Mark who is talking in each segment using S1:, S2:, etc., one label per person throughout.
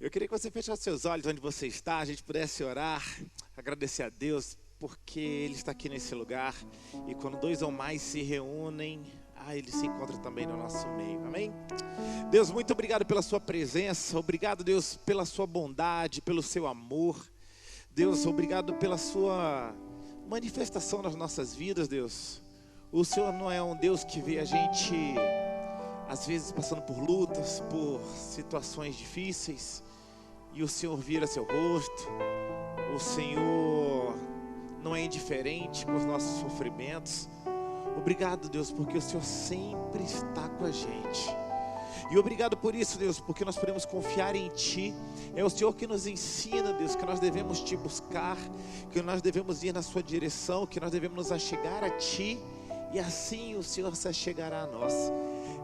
S1: Eu queria que você fechasse seus olhos onde você está, a gente pudesse orar, agradecer a Deus, porque Ele está aqui nesse lugar. E quando dois ou mais se reúnem, Ele se encontra também no nosso meio, amém? Deus, muito obrigado pela sua presença, obrigado, Deus, pela sua bondade, pelo seu amor. Deus, obrigado pela sua manifestação nas nossas vidas, Deus. O Senhor não é um Deus que vê a gente, às vezes, passando por lutas, por situações difíceis, e o Senhor vira seu rosto. O Senhor não é indiferente com os nossos sofrimentos. Obrigado, Deus, porque o Senhor sempre está com a gente. E obrigado por isso, Deus, porque nós podemos confiar em Ti. É o Senhor que nos ensina, Deus, que nós devemos Te buscar, que nós devemos ir na Sua direção, que nós devemos nos achegar a Ti, e assim o Senhor se achegará a nós.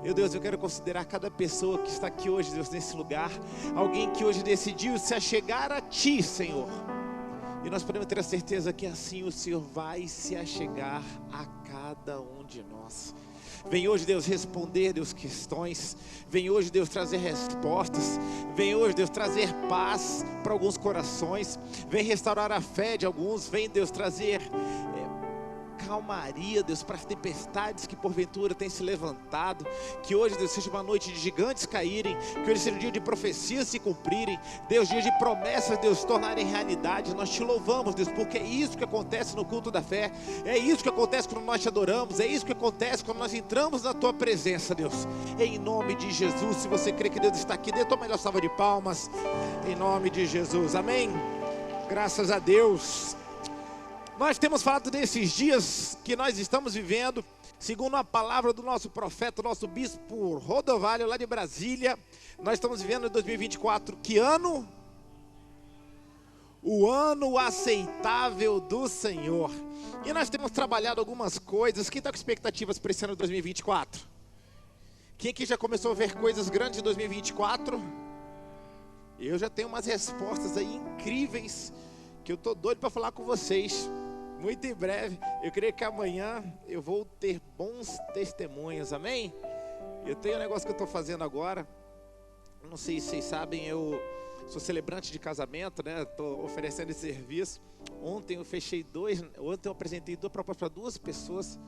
S1: Meu Deus, eu quero considerar cada pessoa que está aqui hoje, Deus, nesse lugar, alguém que hoje decidiu se achegar a Ti, Senhor. E nós podemos ter a certeza que assim o Senhor vai se achegar a cada um de nós. Vem hoje, Deus, responder, Deus, questões. Vem hoje, Deus, trazer respostas. Vem hoje, Deus, trazer paz para alguns corações. Vem restaurar a fé de alguns. Vem, Deus, trazer calmaria, Deus, para as tempestades que porventura têm se levantado. Que hoje, Deus, seja uma noite de gigantes caírem, que hoje seja um dia de profecias se cumprirem, Deus, dias de promessas, Deus, se tornarem realidade. Nós te louvamos, Deus, porque é isso que acontece no culto da fé, é isso que acontece quando nós te adoramos, é isso que acontece quando nós entramos na tua presença, Deus, em nome de Jesus. Se você crê que Deus está aqui, dê a tua melhor salva de palmas, em nome de Jesus, amém? Graças a Deus. Nós temos falado desses dias que nós estamos vivendo, segundo a palavra do nosso profeta, nosso bispo Rodovalho, lá de Brasília. Nós estamos vivendo em 2024, que ano? O ano aceitável do Senhor. E nós temos trabalhado algumas coisas. Quem está com expectativas para esse ano de 2024? Quem aqui já começou a ver coisas grandes em 2024? Eu já tenho umas respostas aí incríveis, que eu estou doido para falar com vocês. Muito em breve, eu creio que amanhã eu vou ter bons testemunhos, amém? Eu tenho um negócio que eu estou fazendo agora, não sei se vocês sabem, eu sou celebrante de casamento, né? Estou oferecendo esse serviço. Ontem eu apresentei duas propostas para duas pessoas,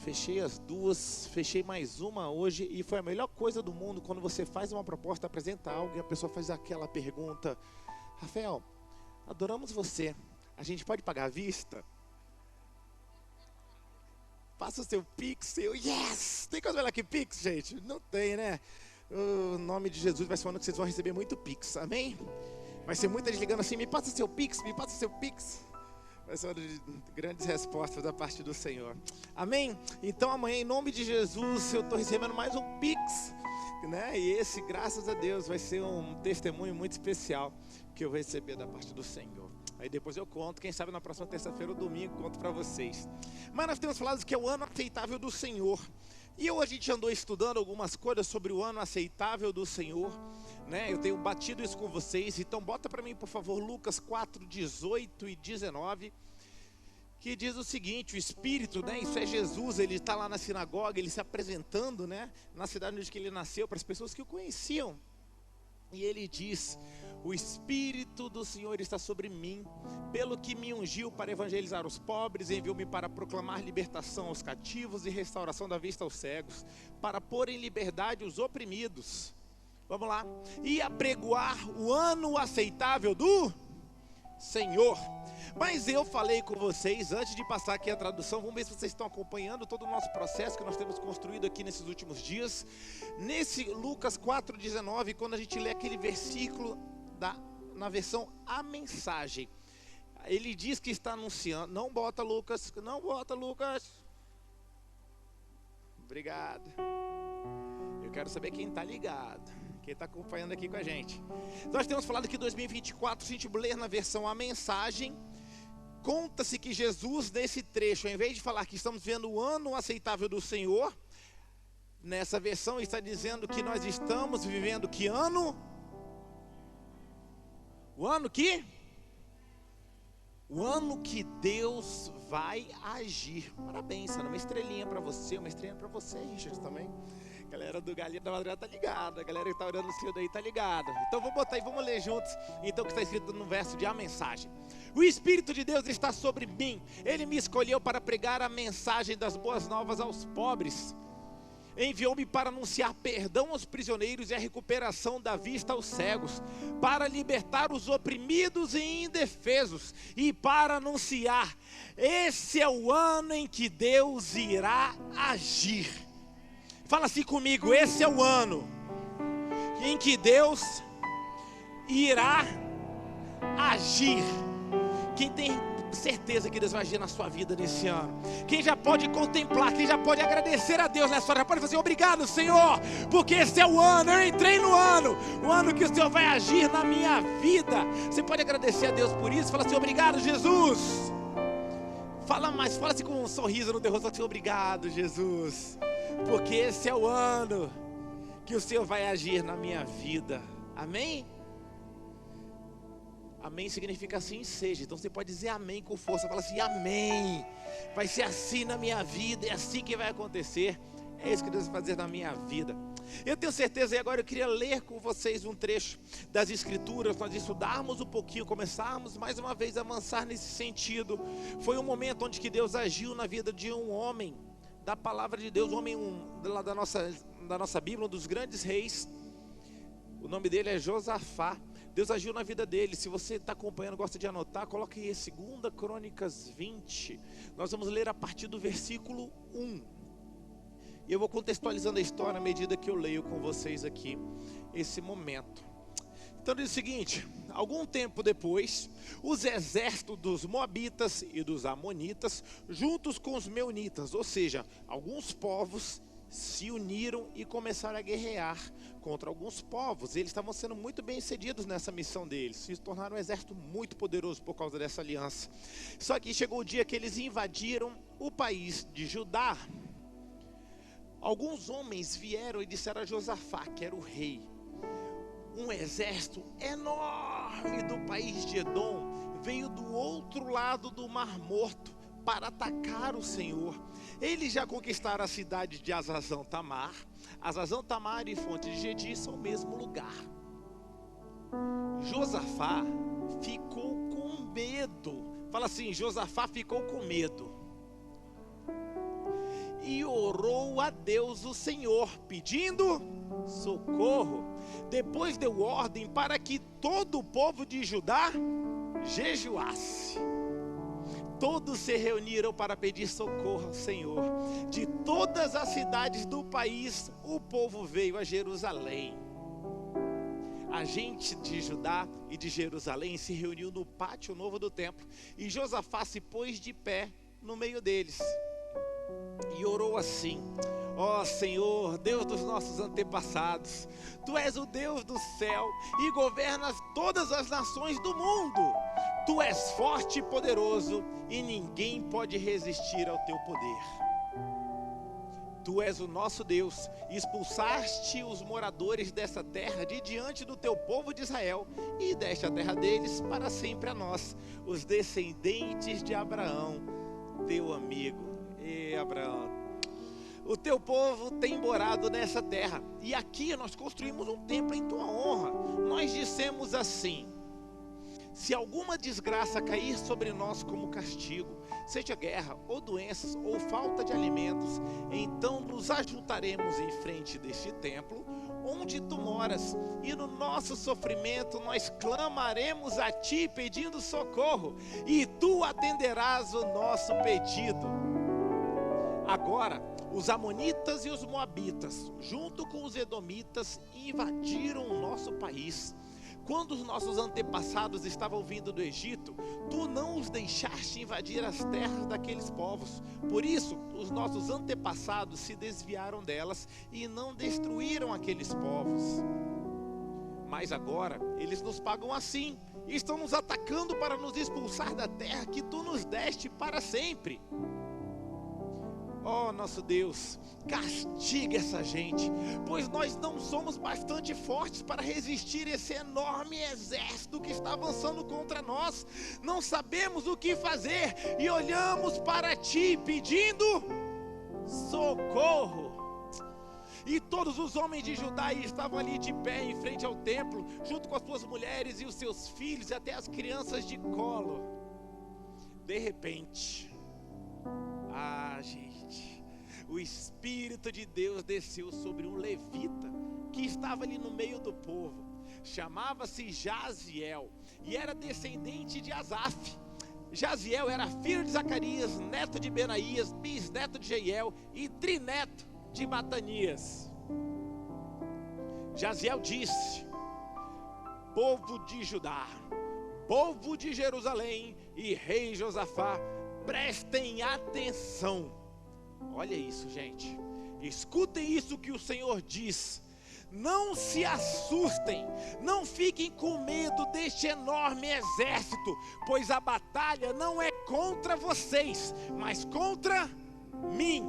S1: fechei as duas, fechei mais uma hoje, e foi a melhor coisa do mundo quando você faz uma proposta, apresenta algo e a pessoa faz aquela pergunta: Rafael, adoramos você, a gente pode pagar à vista? Passa o seu Pix, yes! Tem coisa melhor que Pix, gente? Não tem, né? O nome de Jesus vai ser um ano que vocês vão receber muito Pix, amém? Vai ser muita gente ligando assim: me passa seu Pix, me passa seu Pix. Vai ser uma de grandes respostas da parte do Senhor, amém? Então amanhã, em nome de Jesus, eu estou recebendo mais um Pix, né? E esse, graças a Deus, vai ser um testemunho muito especial que eu vou receber da parte do Senhor. Aí depois eu conto, quem sabe na próxima terça-feira ou domingo, conto para vocês. Mas nós temos falado que é o ano aceitável do Senhor. E hoje a gente andou estudando algumas coisas sobre o ano aceitável do Senhor, né? Eu tenho batido isso com vocês. Então bota para mim, por favor, Lucas 4, 18 e 19. Que diz o seguinte: o Espírito, né? Isso é Jesus, ele está lá na sinagoga, ele se apresentando, né? Na cidade onde ele nasceu, para as pessoas que o conheciam. E ele diz: o Espírito do Senhor está sobre mim, pelo que me ungiu para evangelizar os pobres, enviou-me para proclamar libertação aos cativos e restauração da vista aos cegos, para pôr em liberdade os oprimidos. Vamos lá. E apregoar o ano aceitável do Senhor. Mas eu falei com vocês, antes de passar aqui a tradução, vamos ver se vocês estão acompanhando todo o nosso processo que nós temos construído aqui nesses últimos dias. Nesse Lucas 4,19, quando a gente lê aquele versículo na versão A Mensagem, ele diz que está anunciando. Não bota Lucas, não bota Lucas. Obrigado. Eu quero saber quem está ligado, quem está acompanhando aqui com a gente. Nós temos falado que 2024, se a gente ler na versão A Mensagem, conta-se que Jesus, nesse trecho, ao invés de falar que estamos vendo o ano aceitável do Senhor, nessa versão está dizendo que nós estamos vivendo que ano? O ano que? O ano que Deus vai agir. Parabéns, Ana, uma estrelinha para você, uma estrelinha para você, Richard, também. A galera do Galinha da Madrugada tá ligada. A galera que tá orando no Senhor daí tá ligada. Então vamos botar aí, vamos ler juntos. Então o que está escrito no verso de a mensagem. O Espírito de Deus está sobre mim. Ele me escolheu para pregar a mensagem das boas novas aos pobres. Enviou-me para anunciar perdão aos prisioneiros e a recuperação da vista aos cegos, para libertar os oprimidos e indefesos, e para anunciar: esse é o ano em que Deus irá agir. Fala assim comigo: esse é o ano em que Deus irá agir. Quem tem certeza que Deus vai agir na sua vida nesse ano? Quem já pode contemplar, quem já pode agradecer a Deus nessa hora, já pode fazer obrigado, Senhor, porque esse é o ano, eu entrei no ano que o Senhor vai agir na minha vida. Você pode agradecer a Deus por isso? Fala assim: obrigado, Jesus. Fala mais, fala assim com um sorriso no teu rosto, fala assim: obrigado, Jesus, porque esse é o ano que o Senhor vai agir na minha vida. Amém? Amém significa assim seja. Então você pode dizer amém com força. Fala assim: amém. Vai ser assim na minha vida. É assim que vai acontecer. É isso que Deus vai fazer na minha vida. Eu tenho certeza. E agora eu queria ler com vocês um trecho das Escrituras. Nós estudarmos um pouquinho, começarmos mais uma vez a avançar nesse sentido. Foi um momento onde que Deus agiu na vida de um homem da palavra de Deus, um homem lá da nossa Bíblia, um dos grandes reis. O nome dele é Josafá. Deus agiu na vida dele. Se você está acompanhando, gosta de anotar, coloque aí 2 Crônicas 20. Nós vamos ler a partir do versículo 1. E eu vou contextualizando a história à medida que eu leio com vocês aqui esse momento. Então diz o seguinte: algum tempo depois, os exércitos dos Moabitas e dos Amonitas, juntos com os Meunitas, ou seja, alguns povos, se uniram e começaram a guerrear contra alguns povos. Eles estavam sendo muito bem sucedidos nessa missão deles, se tornaram um exército muito poderoso por causa dessa aliança. Só que chegou o dia que eles invadiram o país de Judá. Alguns homens vieram e disseram a Josafá, que era o rei: um exército enorme do país de Edom veio do outro lado do Mar Morto para atacar o Senhor. Eles já conquistaram a cidade de Azazão-Tamar. Azazão-Tamar e Fonte de Gedi são o mesmo lugar. Josafá ficou com medo. Fala assim: Josafá ficou com medo. E orou a Deus o Senhor, pedindo socorro. Depois deu ordem para que todo o povo de Judá jejuasse. Todos se reuniram para pedir socorro ao Senhor. De todas as cidades do país, o povo veio a Jerusalém. A gente de Judá e de Jerusalém se reuniu no pátio novo do templo. E Josafá se pôs de pé no meio deles e orou assim: ó Senhor, Deus dos nossos antepassados, Tu és o Deus do céu e governas todas as nações do mundo. Tu és forte e poderoso e ninguém pode resistir ao Teu poder. Tu és o nosso Deus, expulsaste os moradores dessa terra de diante do Teu povo de Israel e deste a terra deles para sempre a nós, os descendentes de Abraão, Teu amigo. E Abraão, o Teu povo tem morado nessa terra e aqui nós construímos um templo em Tua honra. Nós dissemos assim: se alguma desgraça cair sobre nós como castigo, seja guerra ou doenças ou falta de alimentos, então nos ajuntaremos em frente deste templo onde Tu moras, e no nosso sofrimento nós clamaremos a Ti pedindo socorro, e Tu atenderás o nosso pedido. Agora, os Amonitas e os Moabitas, junto com os Edomitas, invadiram o nosso país. Quando os nossos antepassados estavam vindo do Egito, Tu não os deixaste invadir as terras daqueles povos. Por isso, os nossos antepassados se desviaram delas e não destruíram aqueles povos. Mas agora, eles nos pagam assim, e estão nos atacando para nos expulsar da terra que Tu nos deste para sempre. Ó nosso Deus, castiga essa gente, pois nós não somos bastante fortes para resistir esse enorme exército que está avançando contra nós. Não sabemos o que fazer e olhamos para Ti pedindo socorro. E todos os homens de Judá estavam ali de pé em frente ao templo, junto com as suas mulheres e os seus filhos, e até as crianças de colo. De repente, gente, o Espírito de Deus desceu sobre um levita, que estava ali no meio do povo. Chamava-se Jaziel, e era descendente de Asaf. Jaziel era filho de Zacarias, neto de Benaías, bisneto de Jeiel e trineto de Matanias. Jaziel disse: povo de Judá, povo de Jerusalém e rei Josafá, prestem atenção. Olha isso, gente, escutem isso que o Senhor diz. Não se assustem, não fiquem com medo deste enorme exército, pois a batalha não é contra vocês, mas contra mim.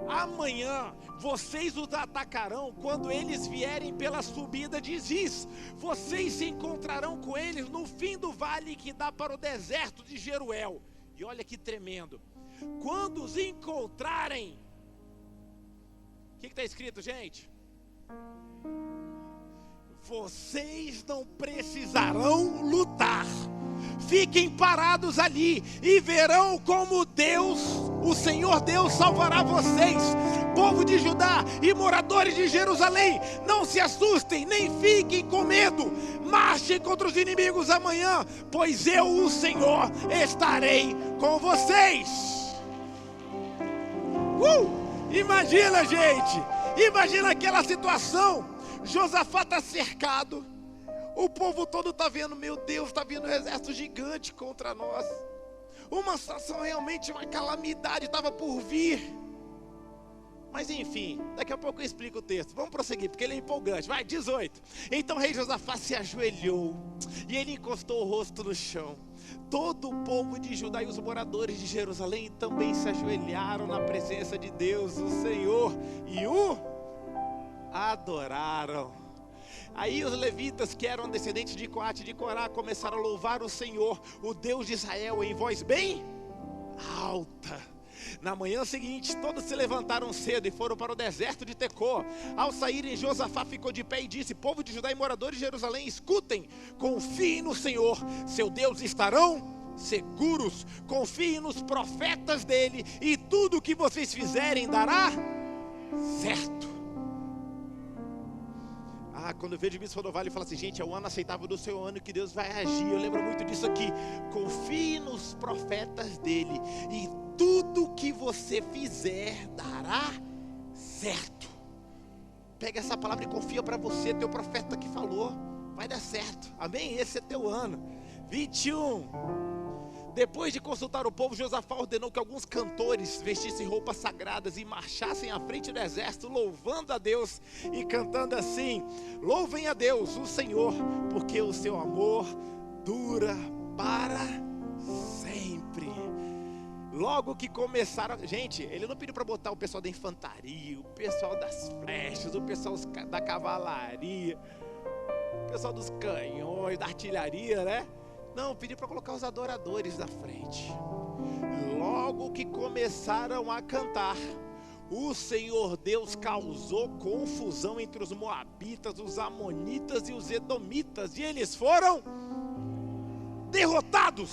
S1: Amanhã vocês os atacarão quando eles vierem pela subida de Ziz. Vocês se encontrarão com eles no fim do vale que dá para o deserto de Jeruel. E olha que tremendo. Quando os encontrarem, o que está escrito, gente? Vocês não precisarão lutar. Fiquem parados ali e verão como Deus, o Senhor Deus, salvará vocês. Povo de Judá e moradores de Jerusalém, não se assustem, nem fiquem com medo. Marchem contra os inimigos amanhã, pois eu, o Senhor, estarei com vocês. Imagina, gente, imagina aquela situação. Josafá está cercado, o povo todo está vendo, meu Deus, está vindo um exército gigante contra nós. Uma situação realmente, uma calamidade estava por vir. Mas enfim, daqui a pouco eu explico o texto. Vamos prosseguir, porque ele é empolgante. Vai, 18. Então o rei Josafá se ajoelhou e ele encostou o rosto no chão. Todo o povo de Judá e os moradores de Jerusalém também se ajoelharam na presença de Deus, o Senhor, e o adoraram. Aí os levitas, que eram descendentes de Coate e de Corá, começaram a louvar o Senhor, o Deus de Israel, em voz bem alta. Na manhã seguinte, todos se levantaram cedo e foram para o deserto de Tecó. Ao saírem, Josafá ficou de pé e disse: povo de Judá e moradores de Jerusalém, escutem, confiem no Senhor, seu Deus, estarão seguros. Confiem nos profetas dele, e tudo o que vocês fizerem dará certo. Quando eu vejo Bispo do Vale, eu falo assim: gente, é o ano aceitável do seu ano que Deus vai agir. Eu lembro muito disso aqui. Confie nos profetas dele, e tudo que você fizer dará certo. Pega essa palavra e confia para você, teu profeta que falou, vai dar certo, amém? Esse é teu ano. 21. Depois de consultar o povo, Josafá ordenou que alguns cantores vestissem roupas sagradas e marchassem à frente do exército, louvando a Deus e cantando assim: louvem a Deus, o Senhor, porque o seu amor dura para sempre. Logo que começaram, gente, ele não pediu para botar o pessoal da infantaria, o pessoal das flechas, o pessoal da cavalaria, o pessoal dos canhões, da artilharia, né? Não, pediu para colocar os adoradores na frente. Logo que começaram a cantar, o Senhor Deus causou confusão entre os moabitas, os amonitas e os edomitas, e eles foram derrotados.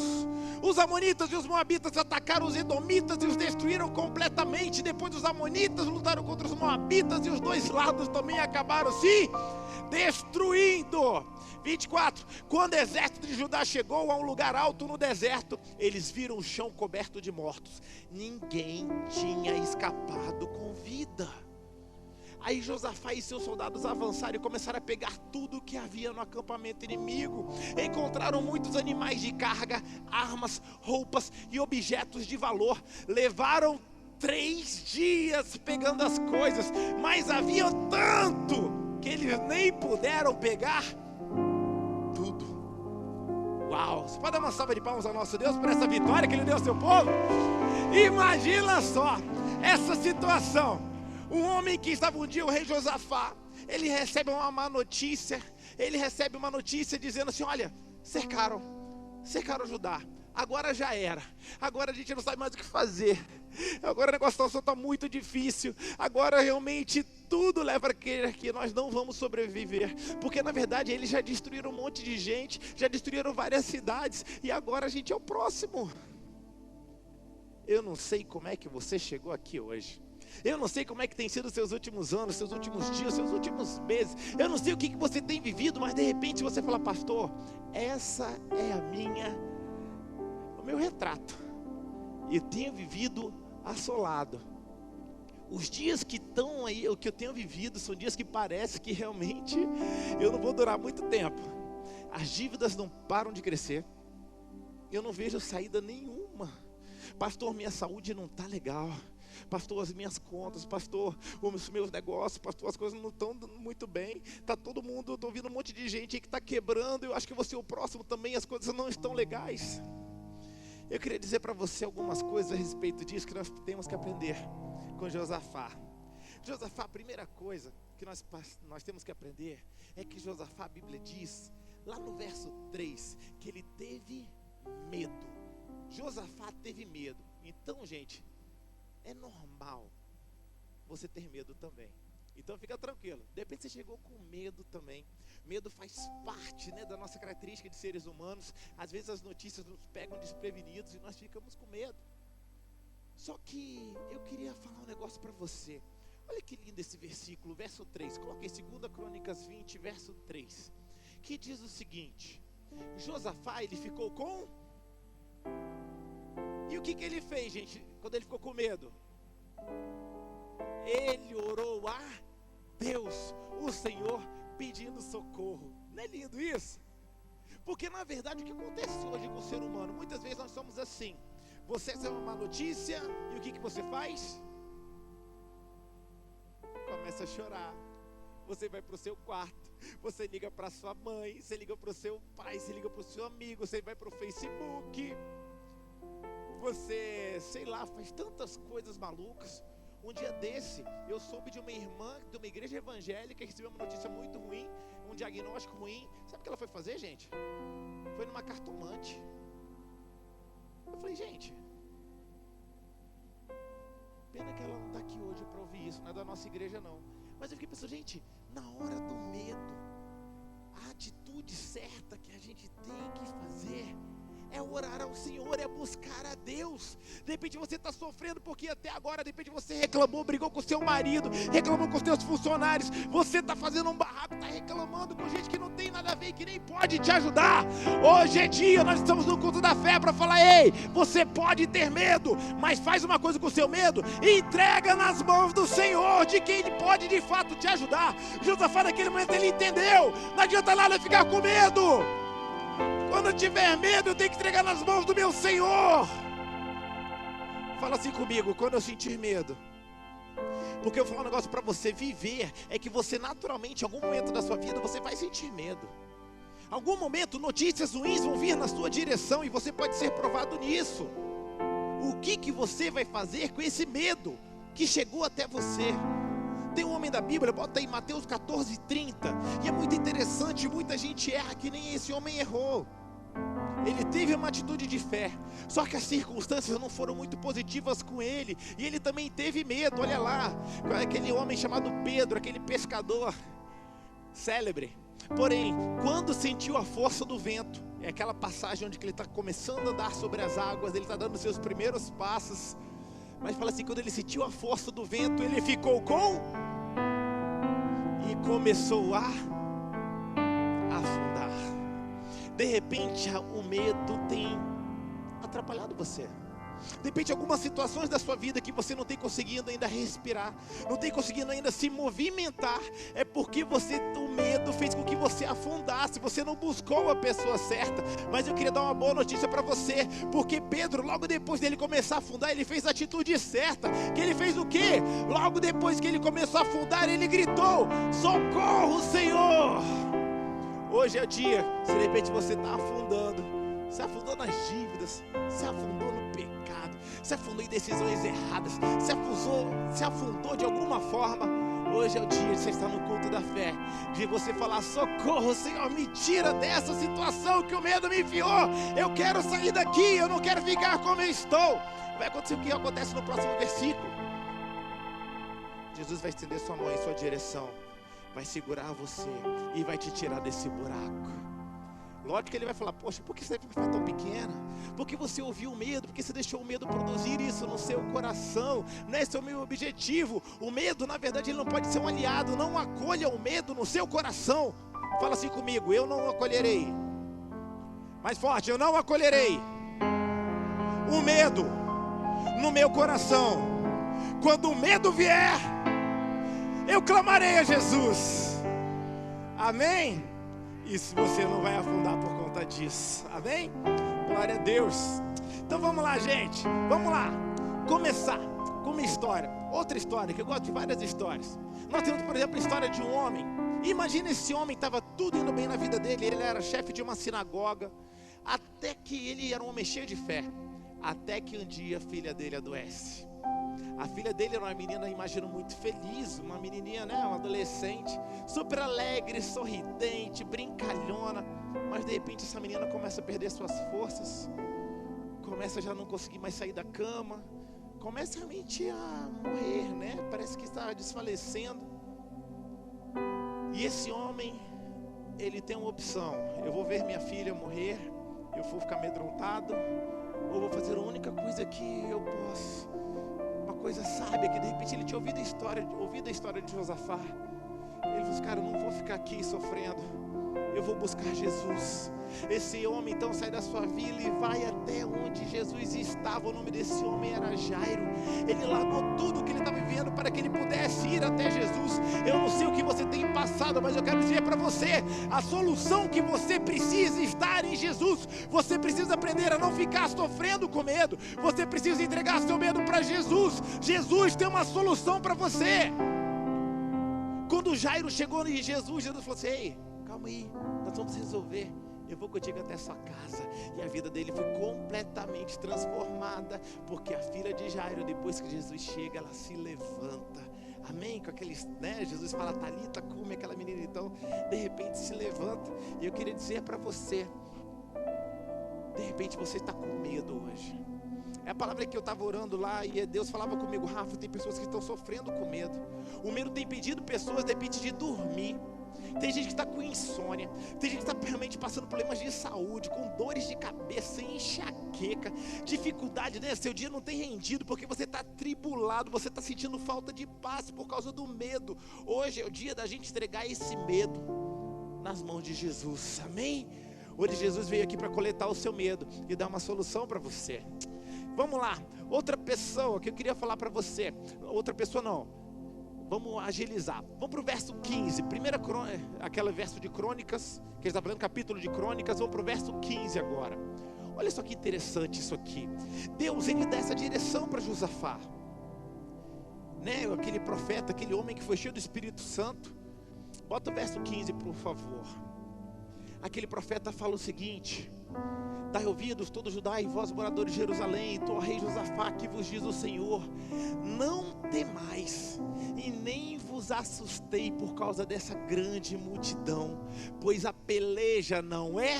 S1: Os amonitas e os moabitas atacaram os edomitas e os destruíram completamente. Depois os amonitas lutaram contra os moabitas e os dois lados também acabaram se destruindo. 24. Quando o exército de Judá chegou a um lugar alto no deserto, eles viram o chão coberto de mortos. Ninguém tinha escapado com vida. Aí Josafá e seus soldados avançaram e começaram a pegar tudo o que havia no acampamento inimigo. Encontraram muitos animais de carga, armas, roupas e objetos de valor. Levaram 3 dias pegando as coisas, mas havia tanto que eles nem puderam pegar tudo. Uau! Você pode dar uma salva de palmas ao nosso Deus por essa vitória que Ele deu ao seu povo? Imagina só essa situação. Um homem que estava um dia, o rei Josafá, ele recebe uma má notícia. Ele recebe uma notícia dizendo assim: olha, cercaram Judá. Agora já era. Agora a gente não sabe mais o que fazer. Agora a situação está muito difícil. Agora realmente tudo leva a crer que nós não vamos sobreviver, porque na verdade eles já destruíram um monte de gente, já destruíram várias cidades, e agora a gente é o próximo. Eu não sei como é que você chegou aqui hoje. Eu não sei como é que tem sido os seus últimos anos, seus últimos dias, seus últimos meses. Eu não sei o que você tem vivido, mas de repente você fala: pastor, essa é o meu retrato. Eu tenho vivido assolado. Os dias que estão aí, o que eu tenho vivido, são dias que parece que realmente eu não vou durar muito tempo. As dívidas não param de crescer. Eu não vejo saída nenhuma. Pastor, minha saúde não está legal. Pastor, as minhas contas, pastor, os meus negócios, pastor, as coisas não estão muito bem. Está todo mundo, estou ouvindo um monte de gente aí que está quebrando. Eu acho que você é o próximo também, as coisas não estão legais. Eu queria dizer para você algumas coisas a respeito disso que nós temos que aprender com Josafá. Josafá, a primeira coisa que nós temos que aprender é que Josafá, a Bíblia diz, lá no verso 3, que ele teve medo. Josafá teve medo. Então, gente, é normal você ter medo também. Então fica tranquilo. De repente você chegou com medo também. Medo faz parte, né, da nossa característica de seres humanos. Às vezes as notícias nos pegam desprevenidos e nós ficamos com medo. Só que eu queria falar um negócio para você. Olha que lindo esse versículo, verso 3. Coloquei 2 Crônicas 20, verso 3. Que diz o seguinte: Josafá, ele ficou com... E o que ele fez, gente, quando ele ficou com medo? Ele orou a Deus, o Senhor, pedindo socorro. Não é lindo isso? Porque na verdade o que acontece hoje com o ser humano, muitas vezes nós somos assim. Você recebe uma notícia e o que você faz? Começa a chorar. Você vai para o seu quarto, você liga para sua mãe, você liga para o seu pai, você liga para o seu amigo, você vai para o Facebook. Você, sei lá, faz tantas coisas malucas. Um dia desse, eu soube de uma irmã de uma igreja evangélica que recebeu uma notícia muito ruim, um diagnóstico ruim. Sabe o que ela foi fazer, gente? Foi numa cartomante. Eu falei: gente, pena que ela não está aqui hoje para ouvir isso, não é da nossa igreja não. Mas eu fiquei pensando: gente, na hora do medo, a atitude certa que a gente tem que fazer é orar ao Senhor, é buscar a Deus. De repente você está sofrendo porque até agora, de repente você reclamou, brigou com o seu marido, reclamou com os seus funcionários, você está fazendo um barraco, está reclamando com gente que não tem nada a ver, que nem pode te ajudar. Hoje é dia, nós estamos no culto da fé para falar: ei, você pode ter medo, mas faz uma coisa com o seu medo, entrega nas mãos do Senhor, de quem Ele pode de fato te ajudar. Josafá naquele momento ele entendeu, não adianta nada ficar com medo. Quando eu tiver medo, eu tenho que entregar nas mãos do meu Senhor. Fala assim comigo: quando eu sentir medo. Porque eu vou falar um negócio para você: viver é que você naturalmente, em algum momento da sua vida, você vai sentir medo. Em algum momento, notícias ruins vão vir na sua direção e você pode ser provado nisso. O que você vai fazer com esse medo que chegou até você? Tem um homem da Bíblia, bota aí Mateus 14:30, e é muito interessante, muita gente erra que nem esse homem errou. Ele teve uma atitude de fé, só que as circunstâncias não foram muito positivas com ele, e ele também teve medo. Olha lá, aquele homem chamado Pedro, aquele pescador célebre. Porém, quando sentiu a força do vento, é aquela passagem onde ele está começando a andar sobre as águas, ele está dando os seus primeiros passos, mas fala assim: quando ele sentiu a força do vento, ele ficou com... e começou a afundar. De repente, o medo tem atrapalhado você. De repente, algumas situações da sua vida que você não tem conseguindo ainda respirar, não tem conseguindo ainda se movimentar, é porque o medo fez com que você afundasse, você não buscou a pessoa certa. Mas eu queria dar uma boa notícia para você, porque Pedro, logo depois dele começar a afundar, ele fez a atitude certa. Que ele fez o quê? Logo depois que ele começou a afundar, ele gritou: socorro, Senhor! Hoje é o dia, se de repente você está afundando, se afundou nas dívidas, se afundou no pecado, se afundou em decisões erradas, se afundou de alguma forma, hoje é o dia de você estar no culto da fé, de você falar: socorro, Senhor, me tira dessa situação que o medo me enfiou, eu quero sair daqui, eu não quero ficar como eu estou. Vai acontecer o que acontece no próximo versículo. Jesus vai estender sua mão em sua direção, vai segurar você e vai te tirar desse buraco. Lógico que ele vai falar: poxa, por que você foi tão pequena? Porque você ouviu o medo, porque você deixou o medo produzir isso no seu coração. Não é esse o meu objetivo. O medo, na verdade, ele não pode ser um aliado. Não acolha o medo no seu coração. Fala assim comigo: eu não acolherei. Mais forte: eu não acolherei o medo no meu coração. Quando o medo vier, eu clamarei a Jesus. Amém? Isso você não vai afundar por conta disso. Amém? Glória a Deus. Então vamos lá, gente. Vamos lá. Começar com uma história. Outra história, que eu gosto de várias histórias. Nós temos, por exemplo, a história de um homem. Imagina, esse homem, estava tudo indo bem na vida dele. Ele era chefe de uma sinagoga. Até que ele era um homem cheio de fé. Até que um dia a filha dele adoece. A filha dele era uma menina, imagino, muito feliz. Uma menininha, né, uma adolescente, super alegre, sorridente, brincalhona. Mas de repente essa menina começa a perder suas forças. Começa a já não conseguir mais sair da cama. Começa realmente a morrer, né? Parece que está desfalecendo. E esse homem, ele tem uma opção: eu vou ver minha filha morrer, eu vou ficar amedrontado, ou vou fazer a única coisa que eu posso. Uma coisa sábia, que de repente ele tinha ouvido a história de Josafá. Ele falou: cara, eu não vou ficar aqui sofrendo, eu vou buscar Jesus. Esse homem então sai da sua vila e vai até onde Jesus estava. O nome desse homem era Jairo. Ele largou tudo que ele estava vivendo para que ele pudesse ir até Jesus. Eu não sei o que você tem passado, mas eu quero dizer para você: a solução que você precisa estar em Jesus. Você precisa aprender a não ficar sofrendo com medo. Você precisa entregar seu medo para Jesus. Jesus tem uma solução para você. Quando Jairo chegou em Jesus, Jesus falou assim: ei, calma aí, nós vamos resolver. Eu vou contigo até a sua casa. E a vida dele foi completamente transformada, porque a filha de Jairo, depois que Jesus chega, ela se levanta. Amém? Com aqueles, né? Jesus fala: Talita, come, aquela menina, então de repente se levanta. E eu queria dizer para você: de repente você está com medo hoje. É a palavra que eu estava orando lá e Deus falava comigo: Rafa, tem pessoas que estão sofrendo com medo. O medo tem impedido pessoas, de repente, de dormir. Tem gente que está com insônia. Tem gente que está realmente passando problemas de saúde, com dores de cabeça, enxaqueca, dificuldade, né? Seu dia não tem rendido porque você está atribulado, você está sentindo falta de paz por causa do medo. Hoje é o dia da gente entregar esse medo nas mãos de Jesus. Amém? Hoje Jesus veio aqui para coletar o seu medo e dar uma solução para você. Vamos lá, outra pessoa que eu queria falar para você. Outra pessoa não. Vamos agilizar. Vamos para o verso 15. Aquele verso de Crônicas, que ele está falando, capítulo de Crônicas. Vamos para o verso 15 agora. Olha só que interessante isso aqui. Deus, ele dá essa direção para Josafá, né? Aquele profeta, aquele homem que foi cheio do Espírito Santo. Bota o verso 15, por favor. Aquele profeta fala o seguinte: dai ouvidos todo Judá e vós moradores de Jerusalém, tu, ó rei Josafá, que vos diz o Senhor: não temais e nem vos assustei por causa dessa grande multidão, pois a peleja não é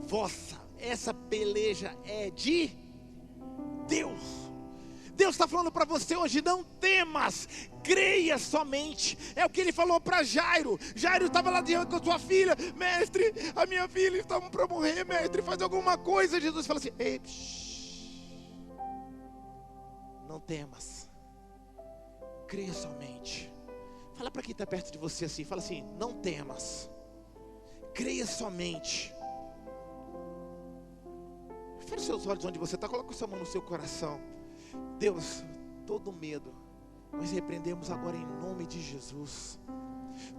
S1: vossa, essa peleja é de Deus. Deus está falando para você hoje: não temas, creia somente. É o que ele falou para Jairo. Jairo estava lá diante com a sua filha: mestre, a minha filha está para morrer, mestre, faz alguma coisa. Jesus fala assim: ei, não temas, creia somente. Fala para quem está perto de você assim, fala assim: não temas, creia somente. Feche seus olhos onde você está, coloca sua mão no seu coração. Deus, todo medo nós repreendemos agora em nome de Jesus.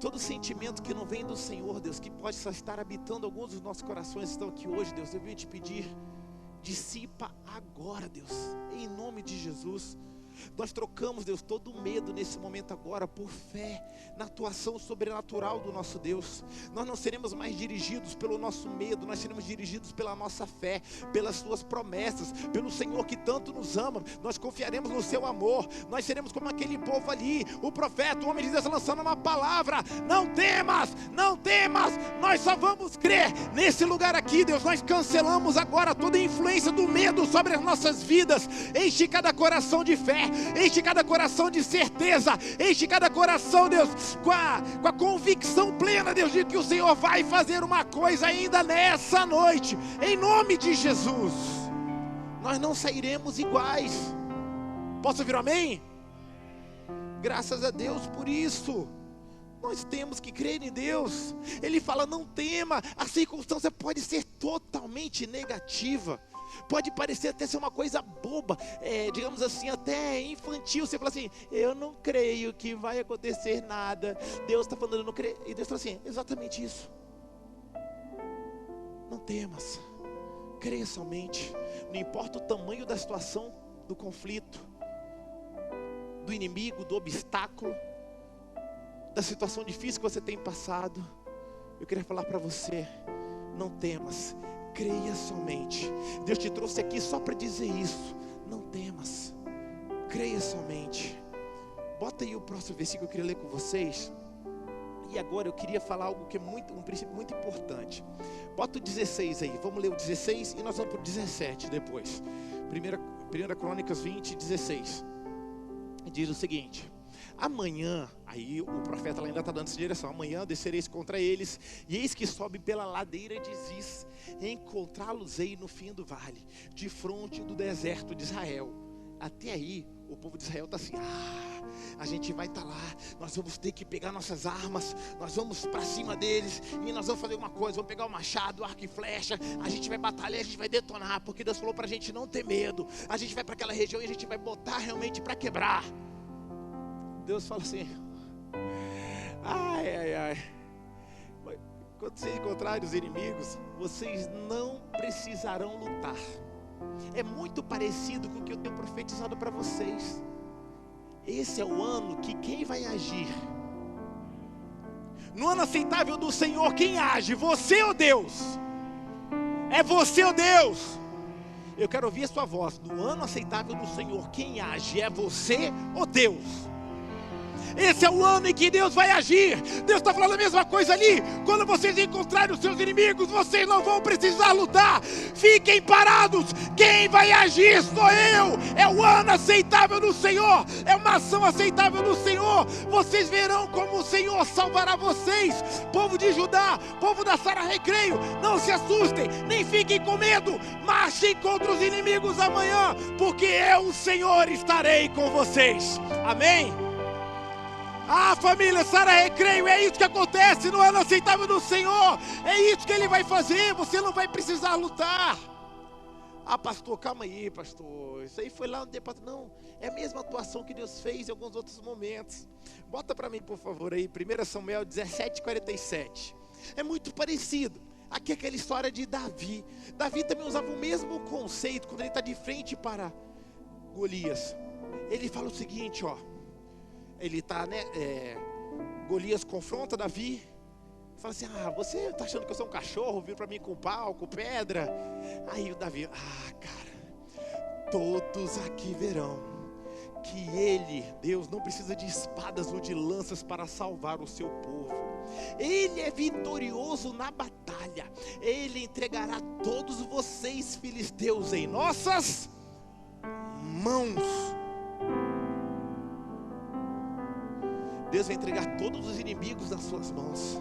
S1: Todo sentimento que não vem do Senhor, Deus, que pode só estar habitando alguns dos nossos corações, estão aqui hoje, Deus. Eu venho te pedir, dissipa agora, Deus, em nome de Jesus. Nós trocamos, Deus, todo o medo nesse momento agora por fé na atuação sobrenatural do nosso Deus. Nós não seremos mais dirigidos pelo nosso medo, nós seremos dirigidos pela nossa fé, pelas suas promessas, pelo Senhor que tanto nos ama. Nós confiaremos no seu amor. Nós seremos como aquele povo ali, o profeta, o homem de Deus lançando uma palavra: não temas, não temas. Nós só vamos crer nesse lugar aqui, Deus. Nós cancelamos agora toda a influência do medo sobre as nossas vidas. Enche cada coração de fé. fé, enche cada coração de certeza, enche cada coração, Deus, com a convicção plena, Deus, de que o Senhor vai fazer uma coisa ainda nessa noite, em nome de Jesus. Nós não sairemos iguais. Posso ouvir um amém? Graças a Deus por isso. Nós temos que crer em Deus. Ele fala, não tema. A circunstância pode ser totalmente negativa, pode parecer até ser uma coisa boba, digamos assim, até infantil. Você fala assim, eu não creio que vai acontecer nada. Deus está falando, eu não creio. E Deus fala assim, exatamente isso. Não temas, creia somente. Não importa o tamanho da situação, do conflito, do inimigo, do obstáculo, da situação difícil que você tem passado, eu queria falar para você, não temas, creia somente. Deus te trouxe aqui só para dizer isso, não temas, creia somente. Bota aí o próximo versículo que eu queria ler com vocês. E agora eu queria falar algo que é um princípio muito importante. Bota o 16 aí, vamos ler o 16 e nós vamos para o 17 depois. 1 Crônicas 20, 16. Diz o seguinte: amanhã, aí o profeta lá ainda está dando essa direção, amanhã descereis contra eles, e eis que sobe pela ladeira de Ziz, encontrá-los-ei no fim do vale, de fronte do deserto de Israel. Até aí, o povo de Israel está assim, a gente vai estar lá, nós vamos ter que pegar nossas armas, nós vamos para cima deles, e nós vamos fazer uma coisa, vamos pegar o machado, o arco e flecha, a gente vai batalhar, a gente vai detonar, porque Deus falou para a gente não ter medo, a gente vai para aquela região e a gente vai botar realmente para quebrar. Deus fala assim, quando vocês encontrarem os inimigos, vocês não precisarão lutar. É muito parecido com o que eu tenho profetizado para vocês. Esse é o ano que quem vai agir? No ano aceitável do Senhor, quem age? Você ou Deus? É você ou Deus? Eu quero ouvir a sua voz. No ano aceitável do Senhor, quem age? É você ou Deus? Esse é o ano em que Deus vai agir. Deus está falando a mesma coisa ali. Quando vocês encontrarem os seus inimigos, vocês não vão precisar lutar. Fiquem parados. Quem vai agir sou eu. É o ano aceitável do Senhor. É uma ação aceitável do Senhor. Vocês verão como o Senhor salvará vocês. Povo de Judá, povo da Sara Recreio, não se assustem, nem fiquem com medo. Marchem contra os inimigos amanhã, porque eu, o Senhor, estarei com vocês. Amém? Família Sara Recreio, é isso que acontece no ano aceitável do Senhor. É isso que Ele vai fazer, você não vai precisar lutar. Pastor, calma aí, pastor, isso aí foi lá no departamento. Não, é a mesma atuação que Deus fez em alguns outros momentos. Bota para mim, por favor, aí, 1 Samuel 17:47. É muito parecido. Aqui é aquela história de Davi. Davi também usava o mesmo conceito quando ele está de frente para Golias. Ele fala o seguinte, ele está, Golias confronta Davi, fala assim, você está achando que eu sou um cachorro, vir para mim com pau, com pedra? Aí o Davi, cara, todos aqui verão que Ele, Deus, não precisa de espadas ou de lanças para salvar o seu povo. Ele é vitorioso na batalha. Ele entregará todos vocês, filisteus, em nossas mãos. Deus vai entregar todos os inimigos nas suas mãos.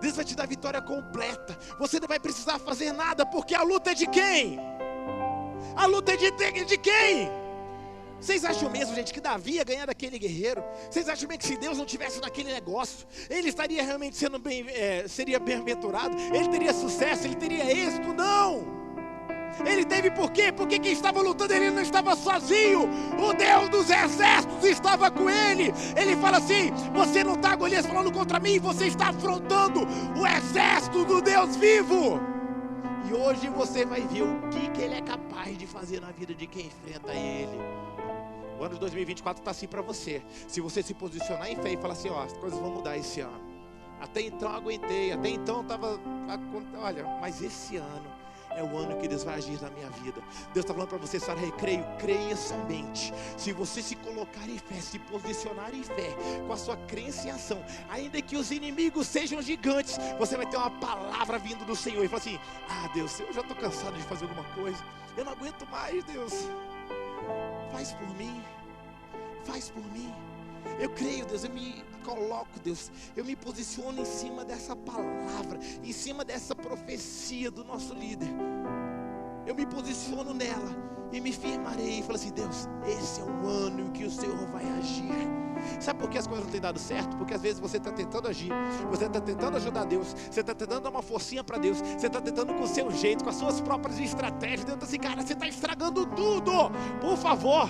S1: Deus vai te dar a vitória completa. Você não vai precisar fazer nada, porque a luta é de quem? A luta é de quem? Vocês acham mesmo, gente, que Davi ia ganhar daquele guerreiro? Vocês acham mesmo que se Deus não tivesse naquele negócio, ele estaria realmente sendo seria bem-aventurado? Ele teria sucesso, ele teria êxito? Não! Ele teve por quê? Porque quem estava lutando, ele não estava sozinho. O Deus dos exércitos estava com ele. Ele fala assim, você não está, Golias, falando contra mim, você está afrontando o exército do Deus vivo. E hoje você vai ver o que ele é capaz de fazer na vida de quem enfrenta ele. O ano de 2024 está assim para você. Se você se posicionar em fé e falar assim, as coisas vão mudar esse ano. Até então aguentei, até então estava, olha, mas esse ano é o ano que Deus vai agir na minha vida. Deus está falando para você, Sara Recreio, creia somente. Se você se colocar em fé, se posicionar em fé, com a sua crença em ação, ainda que os inimigos sejam gigantes, você vai ter uma palavra vindo do Senhor e fala assim, Deus, eu já estou cansado de fazer alguma coisa, eu não aguento mais, Deus, faz por mim. Faz por mim. Eu creio, Deus, eu me coloco, Deus, eu me posiciono em cima dessa palavra, em cima dessa profecia do nosso líder. Eu me posiciono nela e me firmarei e falo assim: Deus, esse é o ano em que o Senhor vai agir. Sabe por que as coisas não têm dado certo? Porque às vezes você está tentando agir, você está tentando ajudar Deus, você está tentando dar uma forcinha para Deus, você está tentando com o seu jeito, com as suas próprias estratégias. Deus está assim: cara, você está estragando tudo. Por favor,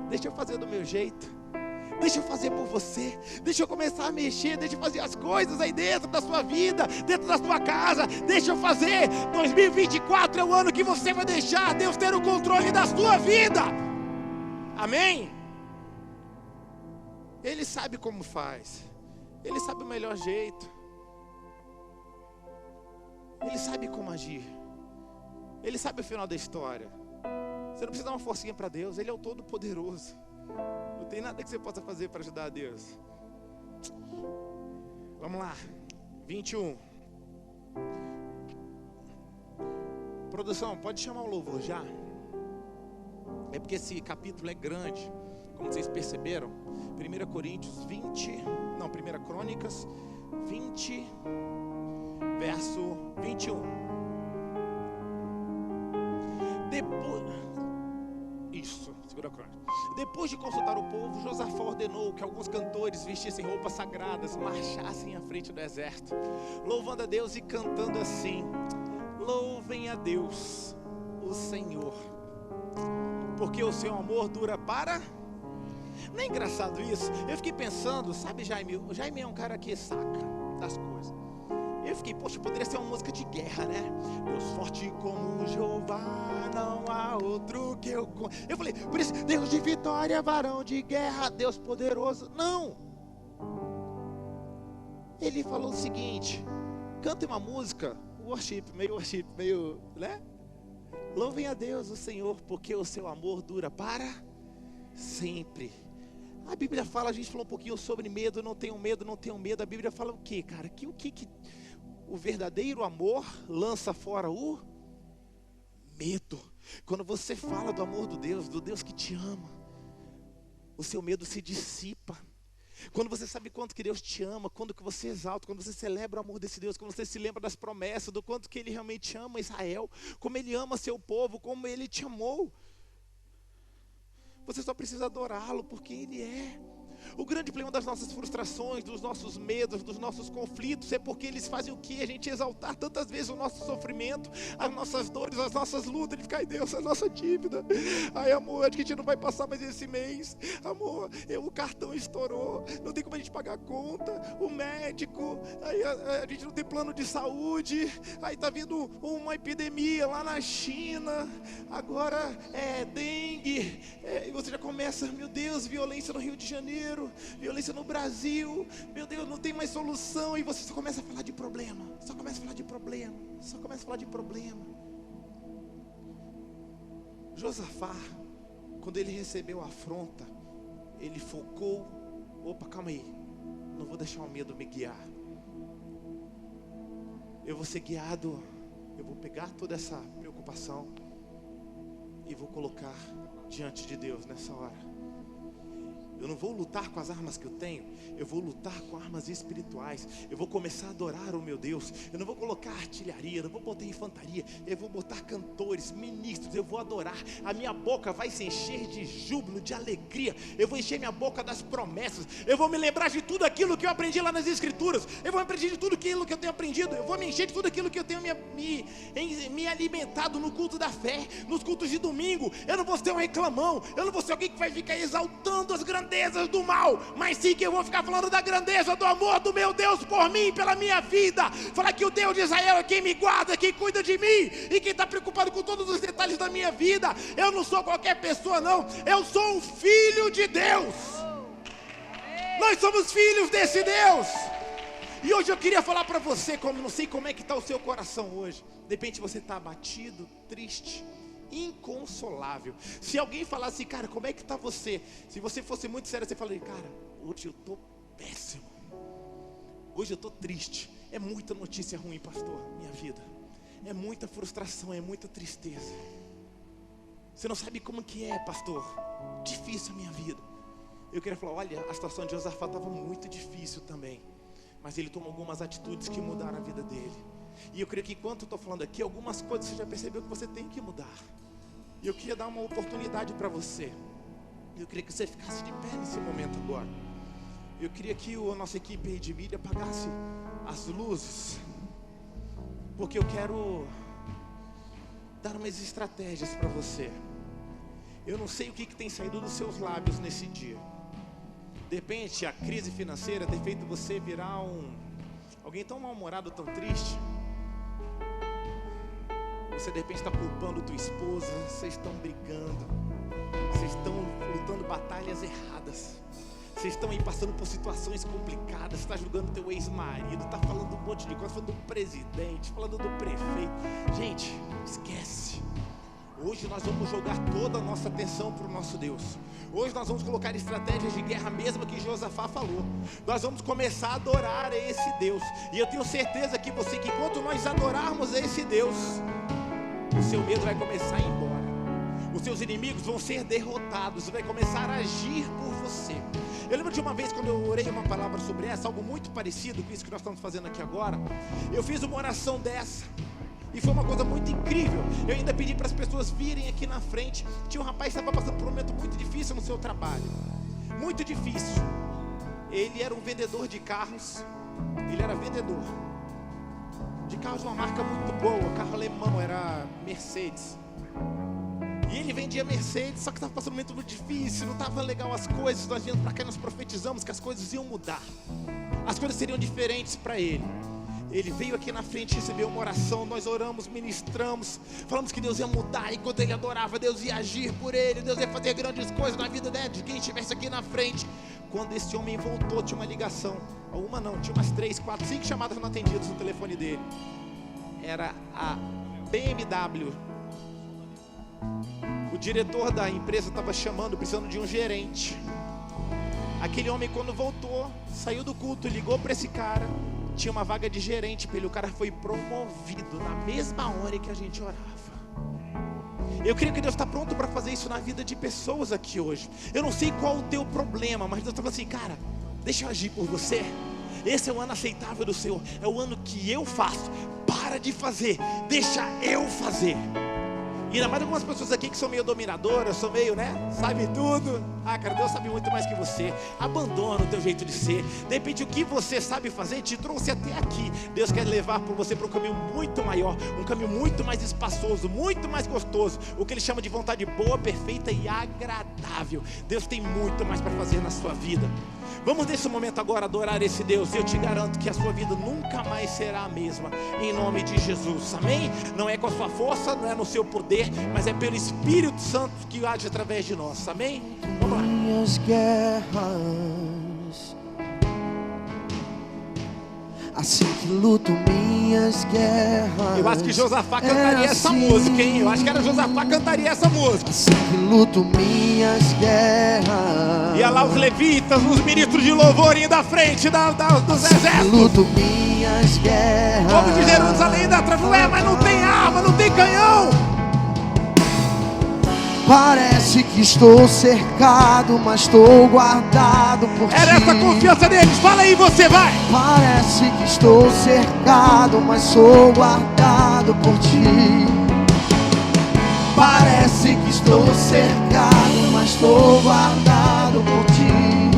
S1: deixa eu fazer do meu jeito. Deixa eu fazer por você. Deixa eu começar a mexer. Deixa eu fazer as coisas aí dentro da sua vida, dentro da sua casa. Deixa eu fazer. 2024 é o ano que você vai deixar Deus ter o controle da sua vida. Amém? Ele sabe como faz. Ele sabe o melhor jeito. Ele sabe como agir. Ele sabe o final da história. Você não precisa dar uma forcinha para Deus. Ele é o Todo-Poderoso. Não tem nada que você possa fazer para ajudar a Deus. Vamos lá. 21. Produção, pode chamar o louvor já? É porque esse capítulo é grande, como vocês perceberam. 1 Coríntios 20, não, 1 Crônicas 20, verso 21. Depois de consultar o povo, Josafá ordenou que alguns cantores vestissem roupas sagradas, marchassem à frente do exército, louvando a Deus e cantando assim: louvem a Deus, o Senhor, porque o seu amor dura para... Não é engraçado isso? Eu fiquei pensando, sabe, Jaime? O Jaime é um cara que saca das coisas. Eu fiquei, poxa, poderia ser uma música de guerra, né? Deus forte como Jeová, não há outro que eu... Eu falei, por isso, Deus de vitória, varão de guerra, Deus poderoso. Não! Ele falou o seguinte: cante uma música, worship, meio, né? Louvem a Deus, o Senhor, porque o seu amor dura para sempre. A Bíblia fala, a gente falou um pouquinho sobre medo, não tenham medo, não tenham medo. A Bíblia fala o quê, cara? Que o verdadeiro amor lança fora o medo. Quando você fala do amor do Deus que te ama, o seu medo se dissipa. Quando você sabe quanto que Deus te ama, quando que você exalta, quando você celebra o amor desse Deus, quando você se lembra das promessas, do quanto que Ele realmente ama Israel, como Ele ama seu povo, como Ele te amou. Você só precisa adorá-lo porque Ele é. O grande problema das nossas frustrações, dos nossos medos, dos nossos conflitos, é porque eles fazem o que? A gente exaltar tantas vezes o nosso sofrimento, as nossas dores, as nossas lutas. Ele fica: ai Deus, a nossa dívida. Ai amor, acho que a gente não vai passar mais esse mês. Amor, o cartão estourou, não tem como a gente pagar a conta. O médico, aí a gente não tem plano de saúde. Aí tá vindo uma epidemia lá na China. Agora é dengue. E você já começa, meu Deus, violência no Rio de Janeiro, violência no Brasil, meu Deus, não tem mais solução. E você só começa a falar de problema, só começa a falar de problema, só começa a falar de problema. Josafá, quando ele recebeu a afronta, ele focou: opa, calma aí, não vou deixar o medo me guiar. Eu vou ser guiado, eu vou pegar toda essa preocupação e vou colocar diante de Deus nessa hora. Eu não vou lutar com as armas que eu tenho, eu vou lutar com armas espirituais. Eu vou começar a adorar o meu Deus. Eu não vou colocar artilharia, eu não vou botar infantaria, eu vou botar cantores, ministros. Eu vou adorar, a minha boca vai se encher de júbilo, de alegria. Eu vou encher minha boca das promessas. Eu vou me lembrar de tudo aquilo que eu aprendi lá nas Escrituras. Eu vou aprender de tudo aquilo que eu tenho aprendido. Eu vou me encher de tudo aquilo que eu tenho me alimentado no culto da fé, nos cultos de domingo. Eu não vou ser um reclamão, eu não vou ser alguém que vai ficar exaltando as grandezas do mal, mas sim que eu vou ficar falando da grandeza do amor do meu Deus por mim, pela minha vida. Falar que o Deus de Israel é quem me guarda, quem cuida de mim e quem está preocupado com todos os detalhes da minha vida. Eu não sou qualquer pessoa não, eu sou um filho de Deus. Nós somos filhos desse Deus. E hoje eu queria falar para você, como não sei como é que está o seu coração hoje. De repente você está abatido, triste, inconsolável. Se alguém falasse: cara, como é que está você? Se você fosse muito sério, você falaria: cara, hoje eu estou péssimo, hoje eu estou triste. É muita notícia ruim, pastor, minha vida. É muita frustração, é muita tristeza. Você não sabe como que é, pastor. Difícil a minha vida. Eu queria falar, olha, a situação de Josafá estava muito difícil também, mas ele tomou algumas atitudes que mudaram a vida dele. E eu creio que enquanto eu estou falando aqui, algumas coisas você já percebeu que você tem que mudar. E eu queria dar uma oportunidade para você. Eu queria que você ficasse de pé nesse momento agora. Eu queria que a nossa equipe aí de mídia apagasse as luzes, porque eu quero dar umas estratégias para você. Eu não sei o que tem saído dos seus lábios nesse dia. De repente a crise financeira tem feito você virar alguém tão mal-humorado, tão triste. Você de repente está culpando tua esposa. Vocês estão brigando, vocês estão lutando batalhas erradas, vocês estão aí passando por situações complicadas. Você está julgando teu ex-marido, está falando um monte de coisa, falando do presidente, falando do prefeito. Gente, esquece. Hoje nós vamos jogar toda a nossa atenção para o nosso Deus. Hoje nós vamos colocar estratégias de guerra mesmo que Josafá falou. Nós vamos começar a adorar a esse Deus. E eu tenho certeza que enquanto nós adorarmos a esse Deus, o seu medo vai começar a ir embora. Os seus inimigos vão ser derrotados. Vai começar a agir por você. Eu lembro de uma vez quando eu orei uma palavra sobre essa, algo muito parecido com isso que nós estamos fazendo aqui agora. Eu fiz uma oração dessa e foi uma coisa muito incrível. Eu ainda pedi para as pessoas virem aqui na frente. Tinha um rapaz que estava passando por um momento muito difícil no seu trabalho. Muito difícil. Ele era um vendedor de carros. Ele era vendedor de carros de uma marca muito boa. Carro alemão, era Mercedes. E ele vendia Mercedes, só que estava passando um momento muito difícil. Não estava legal as coisas. Nós viemos para cá e nós profetizamos que as coisas iam mudar. As coisas seriam diferentes para ele. Ele veio aqui na frente, recebeu uma oração. Nós oramos, ministramos, falamos que Deus ia mudar. Enquanto ele adorava, Deus ia agir por ele. Deus ia fazer grandes coisas na vida de quem estivesse aqui na frente. Quando esse homem voltou, tinha uma ligação. Uma não, tinha umas 3, 4, 5 chamadas não atendidas no telefone dele. Era a BMW. O diretor da empresa estava chamando, precisando de um gerente. Aquele homem, quando voltou, saiu do culto, ligou para esse cara. Tinha uma vaga de gerente para ele. O cara foi promovido na mesma hora que a gente orava. Eu creio que Deus está pronto para fazer isso na vida de pessoas aqui hoje. Eu não sei qual o teu problema, mas Deus está falando assim, cara, deixa eu agir por você. Esse é o ano aceitável do Senhor. É o ano que eu faço. Para de fazer, deixa eu fazer. E ainda mais algumas pessoas aqui que são meio dominadoras, são meio, sabe tudo. Ah, cara, Deus sabe muito mais que você. Abandona o teu jeito de ser. De repente o que você sabe fazer te trouxe até aqui. Deus quer levar você para um caminho muito maior, um caminho muito mais espaçoso, muito mais gostoso. O que Ele chama de vontade boa, perfeita e agradável. Deus tem muito mais para fazer na sua vida. Vamos nesse momento agora adorar esse Deus. Eu te garanto que a sua vida nunca mais será a mesma. Em nome de Jesus, amém? Não é com a sua força, não é no seu poder, mas é pelo Espírito Santo que age através de nós, amém? Vamos lá.
S2: Minhas guerras, assim que luto minhas guerras.
S1: Eu acho que Josafá cantaria essa música, hein? Eu acho que era Josafá cantaria essa música.
S2: Assim que luto minhas guerras.
S1: Ia lá os levitas, os ministros de louvor indo à frente dos exércitos.
S2: Luto minhas guerras.
S1: O povo de Jerusalém ainda atrás, mas não tem arma, não tem canhão.
S2: Parece que estou cercado, mas estou guardado por ti.
S1: Era essa a confiança deles. Fala aí, você vai.
S2: Parece que estou cercado, mas sou guardado por ti. Parece que estou cercado, mas estou guardado por ti.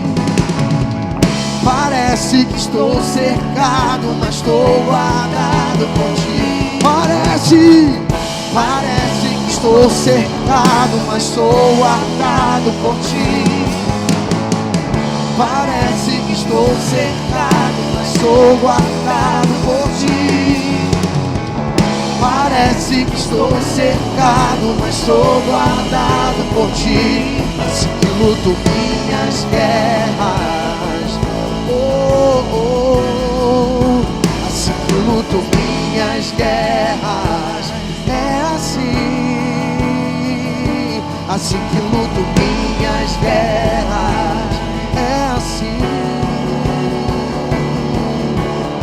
S2: Parece que estou cercado, mas estou guardado por ti. Parece que estou cercado, mas sou guardado por ti. Parece que estou cercado, mas sou guardado por ti. Parece que estou cercado, mas sou guardado por ti. Assim que luto minhas guerras, assim que luto minhas guerras. É assim que luto minhas guerras. É assim.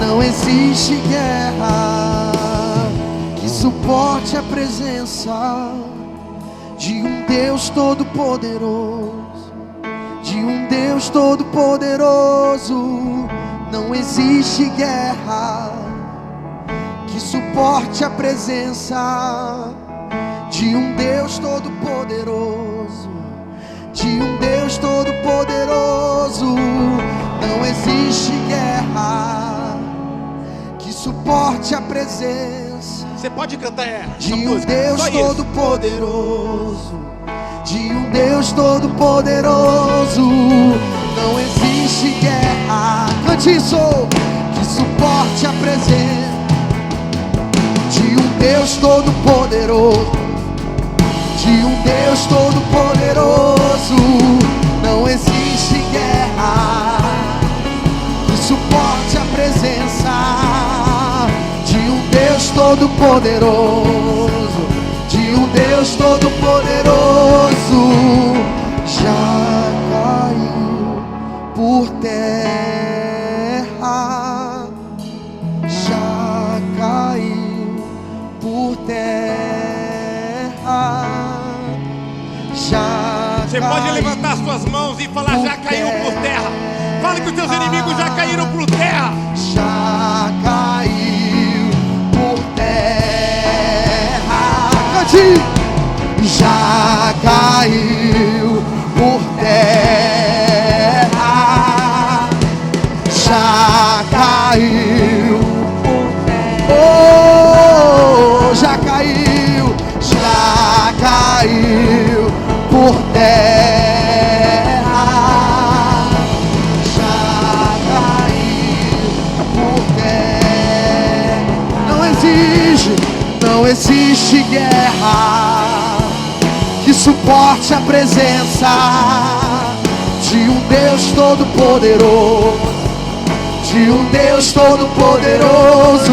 S2: Não existe guerra que suporte a presença de um Deus todo-poderoso, de um Deus todo-poderoso. Não existe guerra que suporte a presença de um Deus todo-poderoso, de um Deus todo-poderoso. Não existe guerra que suporte a presença.
S1: Você pode cantar
S2: de um Deus todo-poderoso, de um Deus todo-poderoso. Não existe guerra, cante isso, que suporte a presença de um Deus todo-poderoso, de um Deus todo-poderoso. Não existe guerra que suporte a presença de um Deus todo-poderoso, de um Deus todo-poderoso. Já caiu por terra, já caiu por terra, já.
S1: Você pode levantar suas mãos e falar: já caiu por terra. Fale que os teus inimigos já caíram por terra.
S2: Já caiu por terra. Cante. Já caiu por terra. Já caiu por terra. Oh, já caiu. Já caiu por terra. Já caiu por terra. Não existe guerra que suporte a presença de um Deus todo-poderoso, de um Deus todo-poderoso.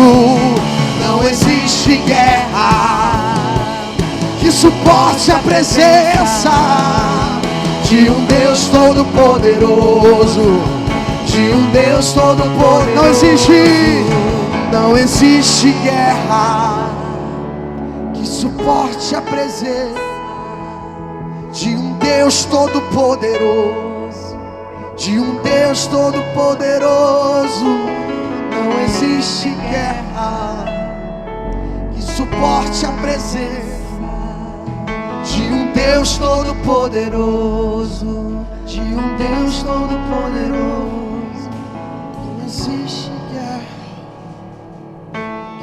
S2: Não existe guerra que suporte a presença de um Deus todo-poderoso, de um Deus todo-poderoso. Não existe guerra que suporte a presença de um Deus todo-poderoso, de um Deus todo-poderoso. Não existe guerra que suporte a presença de um Deus todo-poderoso, de um Deus todo-poderoso. Não existe guerra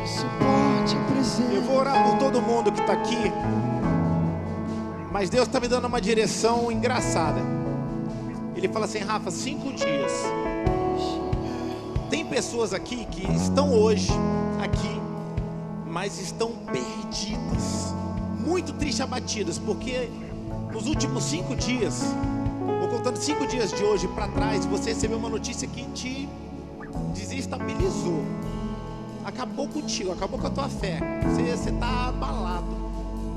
S2: que suporte a presença.
S1: Eu vou orar por todo mundo que está aqui, mas Deus está me dando uma direção engraçada. Ele fala assim: Rafa, 5 dias. Tem pessoas aqui que estão hoje aqui, mas estão perdidas, muito tristes, abatidas, porque nos últimos 5 dias, ou contando 5 dias de hoje para trás, você recebeu uma notícia que te desestabilizou, acabou contigo, acabou com a tua fé. Você está abalado.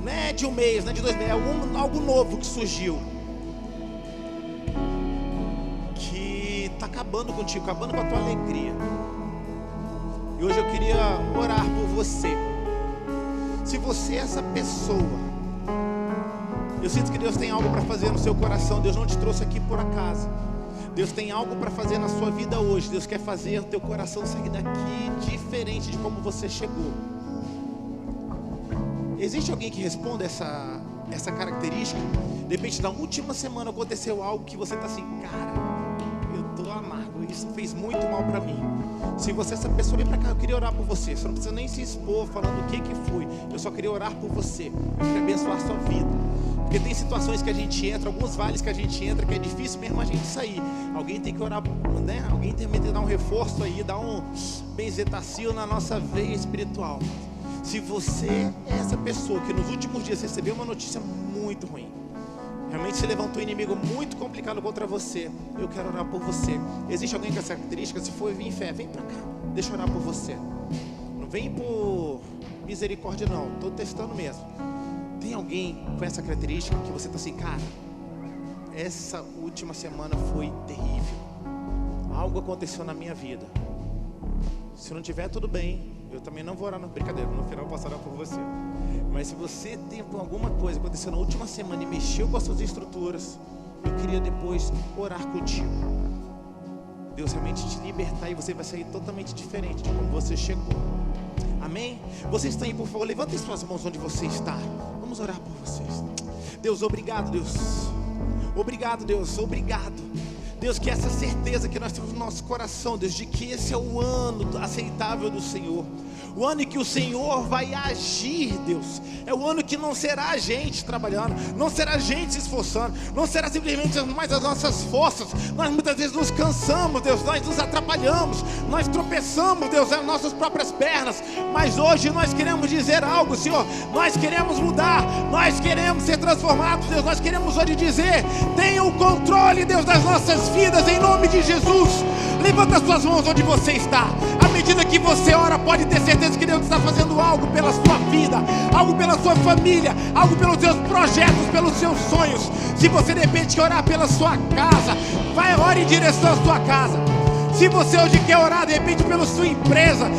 S1: Não é de um mês, não é de 2 meses, é algo novo que surgiu, que está acabando contigo, acabando com a tua alegria. E hoje eu queria orar por você. Se você é essa pessoa, eu sinto que Deus tem algo para fazer no seu coração. Deus não te trouxe aqui por acaso. Deus tem algo para fazer na sua vida hoje. Deus quer fazer o teu coração sair daqui diferente de como você chegou. Existe alguém que responda essa característica? De repente, na última semana aconteceu algo que você está assim: cara, eu estou amargo, isso fez muito mal para mim. Se você é essa pessoa, vem para cá, eu queria orar por você. Você não precisa nem se expor falando o que foi. Eu só queria orar por você. Eu queria abençoar a sua vida. Porque tem situações que a gente entra, alguns vales que a gente entra, que é difícil mesmo a gente sair. Alguém tem que orar, né? Alguém tem que dar um reforço aí, dar um benzetacil na nossa veia espiritual. Se você é essa pessoa que nos últimos dias recebeu uma notícia muito ruim, realmente se levantou um inimigo muito complicado contra você, eu quero orar por você. Existe alguém com essa característica? Se for vir em fé, vem pra cá, deixa eu orar por você. Não vem por misericórdia não, estou testando mesmo. Tem alguém com essa característica que você está assim: cara, essa última semana foi terrível, algo aconteceu na minha vida. Se não tiver, tudo bem, eu também não vou orar, não, brincadeira, no final eu posso orar por você. Mas se você tem alguma coisa que aconteceu na última semana e mexeu com as suas estruturas, Eu queria depois orar contigo. Deus realmente te libertar e você vai sair totalmente diferente de como você chegou. Amém? Vocês estão aí, por favor, levantem suas mãos onde você está. Vamos orar por vocês. Deus, obrigado, Deus. Obrigado, Deus, obrigado. Deus, que essa certeza que nós temos no nosso coração, Deus, de que esse é o ano aceitável do Senhor. O ano em que o Senhor vai agir, Deus. É o ano que não será a gente trabalhando, não será a gente se esforçando, não será simplesmente mais as nossas forças. Nós muitas vezes nos cansamos, Deus, nós nos atrapalhamos, nós tropeçamos, Deus, nas nossas próprias pernas. Mas hoje nós queremos dizer algo, Senhor. Nós queremos mudar, nós queremos ser transformados, Deus. Nós queremos hoje dizer: tenha o controle, Deus, das nossas vidas, em nome de Jesus. Levanta suas mãos onde você está. À medida que você ora, pode ter certeza que Deus está fazendo algo pela sua vida, algo pela sua família, algo pelos seus projetos, pelos seus sonhos. Se você de repente quer orar pela sua casa, vai, ore em direção à sua casa. Se você hoje quer orar de repente pela sua empresa,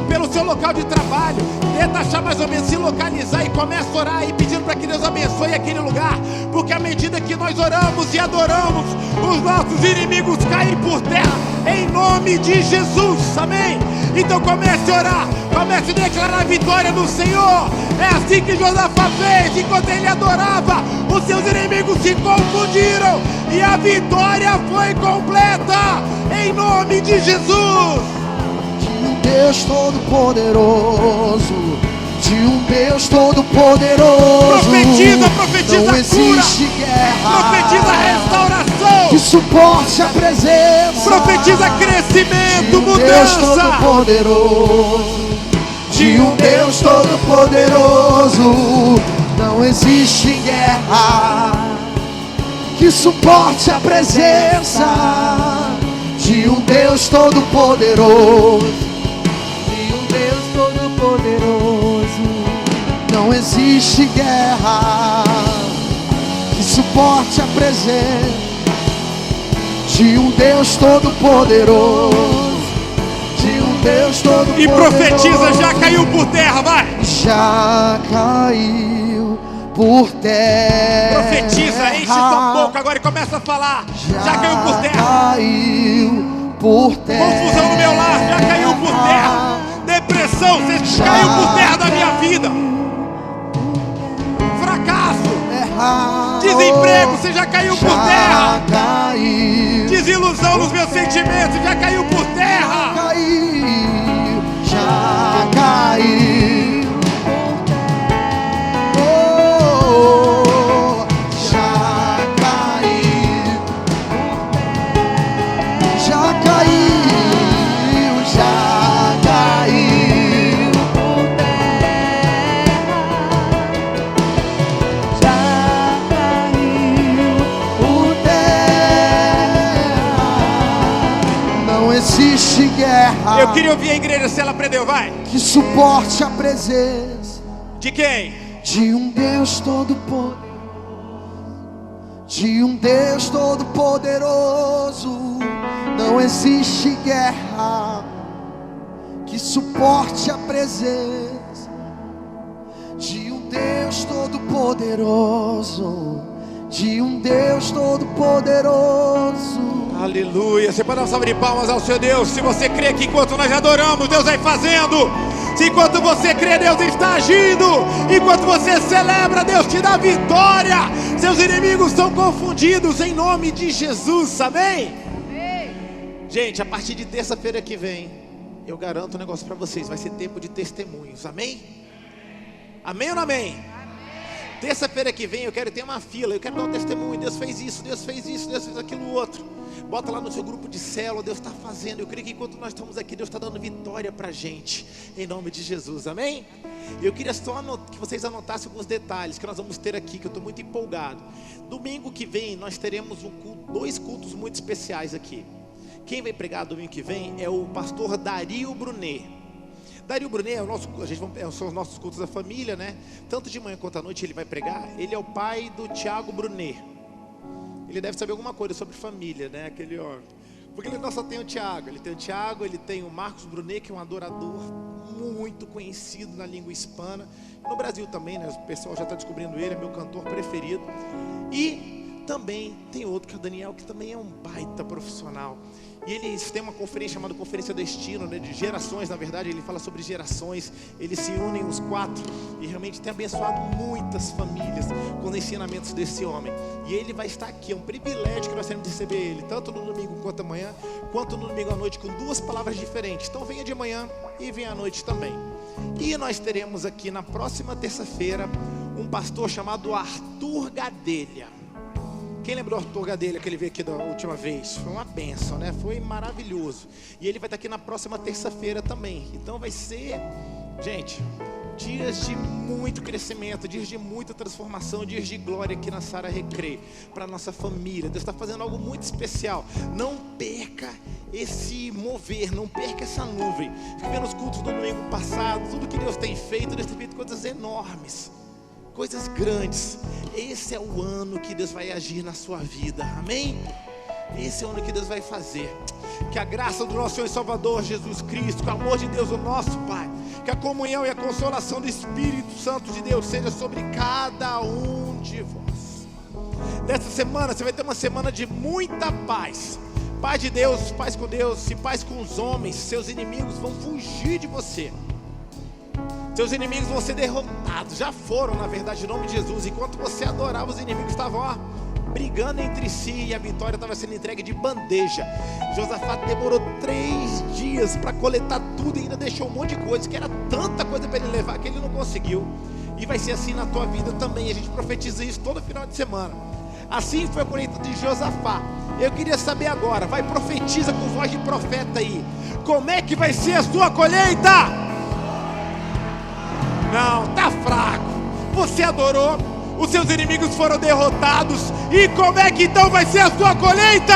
S1: pelo seu local de trabalho, tenta achar mais ou menos, se localizar e começa a orar e pedindo para que Deus abençoe aquele lugar. Porque à medida que nós oramos e adoramos, os nossos inimigos caem por terra, em nome de Jesus, amém? Então comece a orar, comece a declarar a vitória do Senhor. É assim que Josafá fez. Enquanto ele adorava, os seus inimigos se confundiram e a vitória foi completa, em nome de Jesus.
S2: De um Deus todo-poderoso, de um Deus todo-poderoso.
S1: Profetiza, profetiza
S2: não existe
S1: cura,
S2: guerra,
S1: profetiza restauração,
S2: que suporte a presença,
S1: profetiza crescimento,
S2: de um Deus
S1: mudança.
S2: todo-poderoso, de um Deus todo-poderoso. Não existe guerra que suporte a presença de um Deus todo-poderoso, de um Deus todo-poderoso. Não existe guerra que suporte a presença de um Deus todo-poderoso, de um Deus todo-poderoso.
S1: E profetiza: já caiu por terra, vai.
S2: Já caiu por terra.
S1: Profetiza, enche sua boca agora e começa a falar. Já caiu por terra.
S2: Caiu por terra.
S1: Confusão no meu lar, já caiu por terra. Depressão, você caiu por terra da minha vida. Fracasso, desemprego, você já caiu por terra. Desilusão nos meus sentimentos, já caiu por terra.
S2: Já caiu. Existe guerra.
S1: Eu queria ouvir a igreja, se ela aprendeu, vai.
S2: Que suporte a presença
S1: de quem?
S2: De um Deus todo-poderoso, de um Deus todo-poderoso. Não existe guerra que suporte a presença de um Deus todo-poderoso, de um Deus todo-poderoso.
S1: Aleluia. Você pode dar uma salva de palmas ao seu Deus. Se você crê que enquanto nós adoramos, Deus vai fazendo. Se enquanto você crê, Deus está agindo. Enquanto você celebra, Deus te dá vitória. Seus inimigos são confundidos em nome de Jesus, amém? Amém. Gente, a partir de terça-feira que vem, eu garanto um negócio para vocês. Vai ser tempo de testemunhos, amém? Amém ou não amém? Terça-feira que vem eu quero ter uma fila, eu quero dar um testemunho. Deus fez isso, Deus fez isso, Deus fez aquilo outro. Bota lá no seu grupo de célula, Deus está fazendo. Eu creio que enquanto nós estamos aqui, Deus está dando vitória para a gente, em nome de Jesus, amém? Eu queria só que vocês anotassem alguns detalhes que nós vamos ter aqui, que eu estou muito empolgado. Domingo que vem nós teremos dois cultos muito especiais aqui. Quem vai pregar domingo que vem é o pastor Dario Brunet. Dario Brunet são os nossos cultos da família, né? Tanto de manhã quanto à noite ele vai pregar. Ele é o pai do Tiago Brunet. Ele deve saber alguma coisa sobre família, né? Aquele homem. Porque ele não só tem o Tiago. Ele tem o Tiago, ele tem o Marcos Brunet, que é um adorador muito conhecido na língua hispana. No Brasil também, né? O pessoal já está descobrindo ele, é meu cantor preferido. E também tem outro, que é o Daniel, que também é um baita profissional. E eles têm uma conferência chamada Conferência Destino, né, de gerações, na verdade. Ele fala sobre gerações. Eles se unem os 4 e realmente tem abençoado muitas famílias com os ensinamentos desse homem. E ele vai estar aqui, é um privilégio que nós temos de receber ele, tanto no domingo quanto amanhã, quanto no domingo à noite, com 2 palavras diferentes. Então venha de manhã e venha à noite também. E nós teremos aqui na próxima terça-feira um pastor chamado Arthur Gadelha. Quem lembrou do Arthur Gadelha que ele veio aqui da última vez? Foi uma bênção, né? Foi maravilhoso. E ele vai estar aqui na próxima terça-feira também. Então vai ser, gente, dias de muito crescimento, dias de muita transformação, dias de glória aqui na Sara Recreio, para a nossa família. Deus está fazendo algo muito especial. Não perca esse mover, não perca essa nuvem. Fique vendo os cultos do domingo passado, tudo que Deus tem feito coisas enormes, coisas grandes. Esse é o ano que Deus vai agir na sua vida, amém? Esse é o ano que Deus vai fazer. Que a graça do nosso Senhor e Salvador Jesus Cristo, que o amor de Deus, o nosso Pai, que a comunhão e a consolação do Espírito Santo de Deus seja sobre cada um de vós. Nessa semana você vai ter uma semana de muita paz. Paz de Deus, paz com Deus e paz com os homens. Seus inimigos vão fugir de você. Seus inimigos vão ser derrotados. Já foram, na verdade, em nome de Jesus. Enquanto você adorava, os inimigos estavam brigando entre si e a vitória estava sendo entregue de bandeja. Josafá demorou 3 dias para coletar tudo e ainda deixou um monte de coisa, que era tanta coisa para ele levar que ele não conseguiu. E vai ser assim na tua vida também. A gente profetiza isso todo final de semana. Assim foi a colheita de Josafá. Eu queria saber agora, vai, profetiza com voz de profeta aí. Como é que vai ser a sua colheita? Não, tá fraco. Você adorou, os seus inimigos foram derrotados. E como é que então vai ser a sua colheita?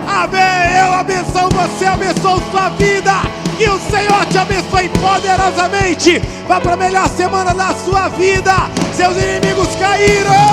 S1: Amém. Eu abençoo você, abençoo sua vida. Que o Senhor te abençoe poderosamente. Vá para a melhor semana da sua vida. Seus inimigos caíram.